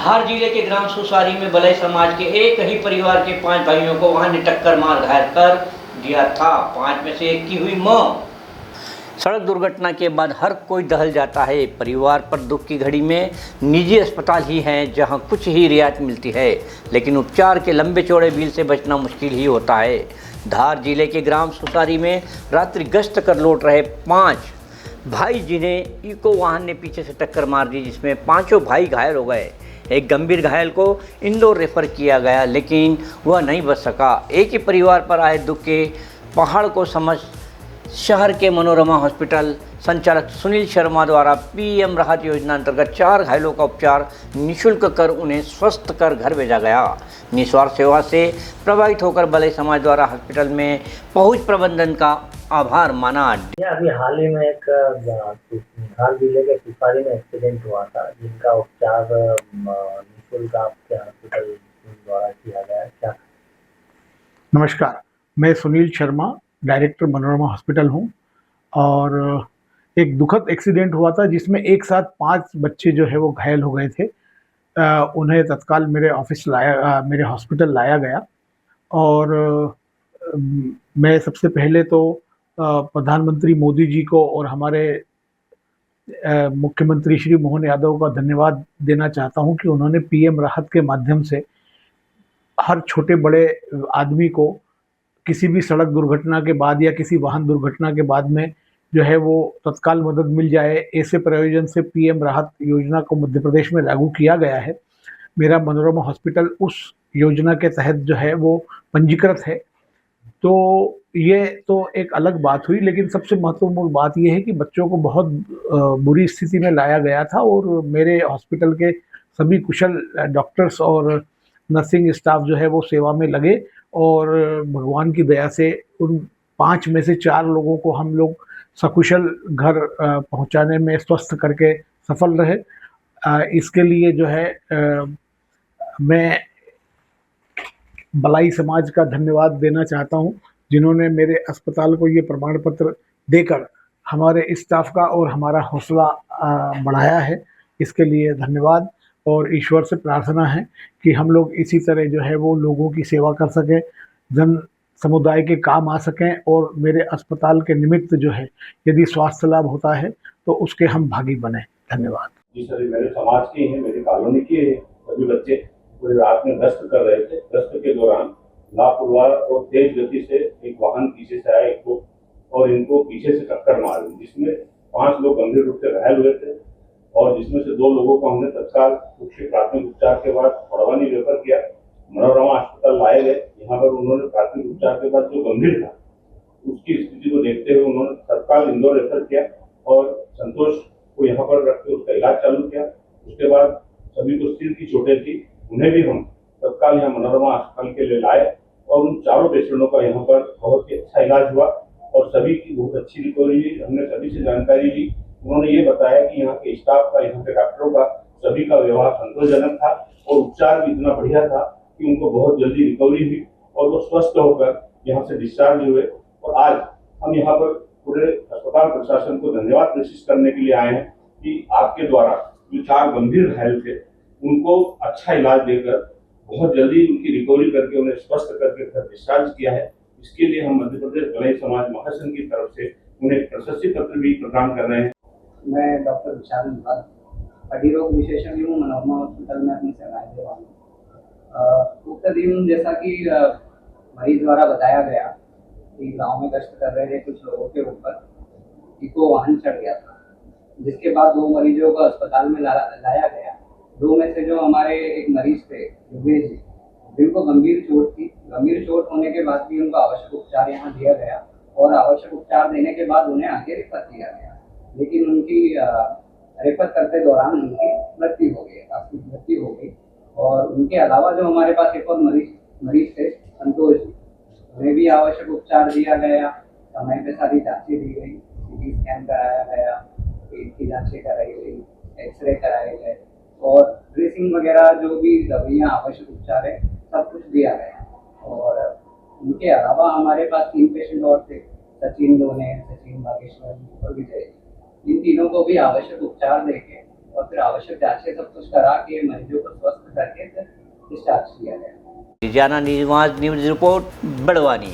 धार जिले के ग्राम सुसारी में बलई समाज के एक ही परिवार के 5 भाइयों को वाहन ने टक्कर मार घायल कर दिया था। 5 में से एक की हुई मौत। सड़क दुर्घटना के बाद हर कोई दहल जाता है। परिवार पर दुख की घड़ी में निजी अस्पताल ही हैं जहां कुछ ही रियायत मिलती है, लेकिन उपचार के लंबे चौड़े बिल से बचना मुश्किल ही होता है। धार जिले के ग्राम सुसारी में रात्रि गश्त कर लौट रहे 5 भाई जिन्हें इको वाहन ने पीछे से टक्कर मार दी, जिसमें 5 भाई घायल हो गए। एक गंभीर घायल को इंदौर रेफर किया गया, लेकिन वह नहीं बच सका। एक ही परिवार पर आए दुख के पहाड़ को समझ शहर के मनोरमा हॉस्पिटल संचालक सुनील शर्मा द्वारा पीएम राहत योजना अंतर्गत 4 घायलों का उपचार निःशुल्क कर उन्हें स्वस्थ कर घर भेजा गया। निस्वार्थ सेवा से प्रभावित होकर बलई समाज द्वारा हॉस्पिटल में पहुंच प्रबंधन का आभार माना। अभी हाल ही में एक धार जिले के सुसारी में एक्सीडेंट हुआ था, जिनका उपचार निःशुल्क आपके हॉस्पिटल द्वारा किया गया है। क्या? नमस्कार, मैं सुनील शर्मा, डायरेक्टर मनोरमा हॉस्पिटल हूँ। और एक दुखद एक्सीडेंट हुआ था जिसमें एक साथ 5 बच्चे जो है वो घायल हो गए थे। उन्हें तत्काल मेरे हॉस्पिटल लाया गया। और मैं सबसे पहले तो प्रधानमंत्री मोदी जी को और हमारे मुख्यमंत्री श्री मोहन यादव का धन्यवाद देना चाहता हूं कि उन्होंने पीएम राहत के माध्यम से हर छोटे बड़े आदमी को किसी भी सड़क दुर्घटना के बाद या किसी वाहन दुर्घटना के बाद में जो है वो तत्काल मदद मिल जाए, ऐसे प्रयोजन से पीएम राहत योजना को मध्य प्रदेश में लागू किया गया है। मेरा मनोरमा हॉस्पिटल उस योजना के तहत जो है वो पंजीकृत है। तो ये तो एक अलग बात हुई, लेकिन सबसे महत्वपूर्ण बात यह है कि बच्चों को बहुत बुरी स्थिति में लाया गया था और मेरे हॉस्पिटल के सभी कुशल डॉक्टर्स और नर्सिंग स्टाफ जो है वो सेवा में लगे और भगवान की दया से उन 5 में से 4 लोगों को हम लोग सकुशल घर पहुंचाने में स्वस्थ करके सफल रहे। इसके लिए जो है मैं बलाई समाज का धन्यवाद देना चाहता हूं, जिन्होंने मेरे अस्पताल को ये प्रमाण पत्र देकर हमारे स्टाफ का और हमारा हौसला बढ़ाया है। इसके लिए धन्यवाद और ईश्वर से प्रार्थना है कि हम लोग इसी तरह जो है वो लोगों की सेवा कर सकें, जन समुदाय के काम आ सकें और मेरे अस्पताल के निमित्त जो है यदि स्वास्थ्य लाभ होता है तो उसके हम भागी बने। धन्यवाद। जी सर, मेरे समाज के हैं, मेरी कॉलोनी के सभी बच्चे पूरी रात में गश्त कर रहे थे। गश्त के दौरान लापरवाह और तेज गति से एक वाहन पीछे से आया इनको और इनको पीछे से टक्कर मार दी, जिसमें 5 लोग गंभीर रूप से घायल हुए थे और जिसमें से 2 लोगों को हमने तत्काल प्राथमिक उपचार के बाद बड़वानी रेफर किया। मनोरमा अस्पताल लाए गए। यहाँ पर उन्होंने प्राथमिक उपचार के बाद जो गंभीर था उसकी स्थिति को देखते हुए उन्होंने तत्काल इंदौर रेफर किया और संतोष को यहाँ पर रख के उसका इलाज चालू किया। उसके बाद सभी को सिर की चोटें थी, उन्हें भी हम तत्काल यहाँ मनोरमा अस्पताल के लिए लाए और उन 4 पेशेंटों का यहाँ पर बहुत ही अच्छा इलाज हुआ और सभी की बहुत अच्छी रिकवरी हुई। हमने सभी से जानकारी ली। उन्होंने ये बताया कि यहाँ के स्टाफ का, यहाँ के डॉक्टरों का, सभी का व्यवहार संतोषजनक था और उपचार भी इतना बढ़िया था कि उनको बहुत जल्दी रिकवरी हुई और वो स्वस्थ होकर यहाँ से डिस्चार्ज हुए। और आज हम यहाँ पर पूरे अस्पताल प्रशासन को धन्यवाद प्रेषित करने के लिए आए हैं कि आपके द्वारा जो 4 गंभीर घायल थे उनको अच्छा इलाज देकर बहुत जल्दी उनकी रिकवरी करके उन्हें स्वस्थ करके घर डिस्चार्ज किया है। इसके लिए हम मध्य प्रदेश बलई समाज महासंघ की तरफ से उन्हें प्रशस्ति पत्र भी प्रदान कर रहे हैं। मैं डॉक्टर विशाल निवाल, हड्डी रोग विशेषज्ञ हूँ। मनोरमा हॉस्पिटल में अपनी सेवाएं दे रहा हूँ। उक्त दिन जैसा कि मरीज द्वारा बताया गया कि गांव में गश्त कर रहे थे कुछ लोगों के ऊपर इको वाहन चढ़ गया था, जिसके बाद 2 मरीजों को अस्पताल में लाया गया। 2 में से जो हमारे एक मरीज थे योगेश जी, जिनको गंभीर चोट थी। गंभीर चोट होने के बाद भी उनको आवश्यक उपचार यहाँ दिया गया और आवश्यक उपचार देने के बाद उन्हें आगे रेफर किया गया, लेकिन उनकी रेफर करते दौरान उनकी मृत्यु हो गई। और उनके अलावा जो हमारे पास एक और मरीज थे संतोष जी, उन्हें भी आवश्यक उपचार दिया गया। समय पे सारी जांचें दी गई, सीटी स्कैन कराया गया, पेट की जांचें कराई गई, एक्सरे कराए गए और ड्रेसिंग वगैरह जो भी दवाइयाँ आवश्यक उपचार है सब कुछ दिया गया। और उनके अलावा हमारे पास 3 पेशेंट और थे, सचिन दोने, सचिन बागेश्वर और विजय। इन तीनों को भी आवश्यक उपचार देके और फिर आवश्यक जांचें सब कुछ करा के मरीजों को स्वस्थ करके फिर डिस्चार्ज किया गया। रिजाना न्यूज़ रिपोर्ट बड़वानी।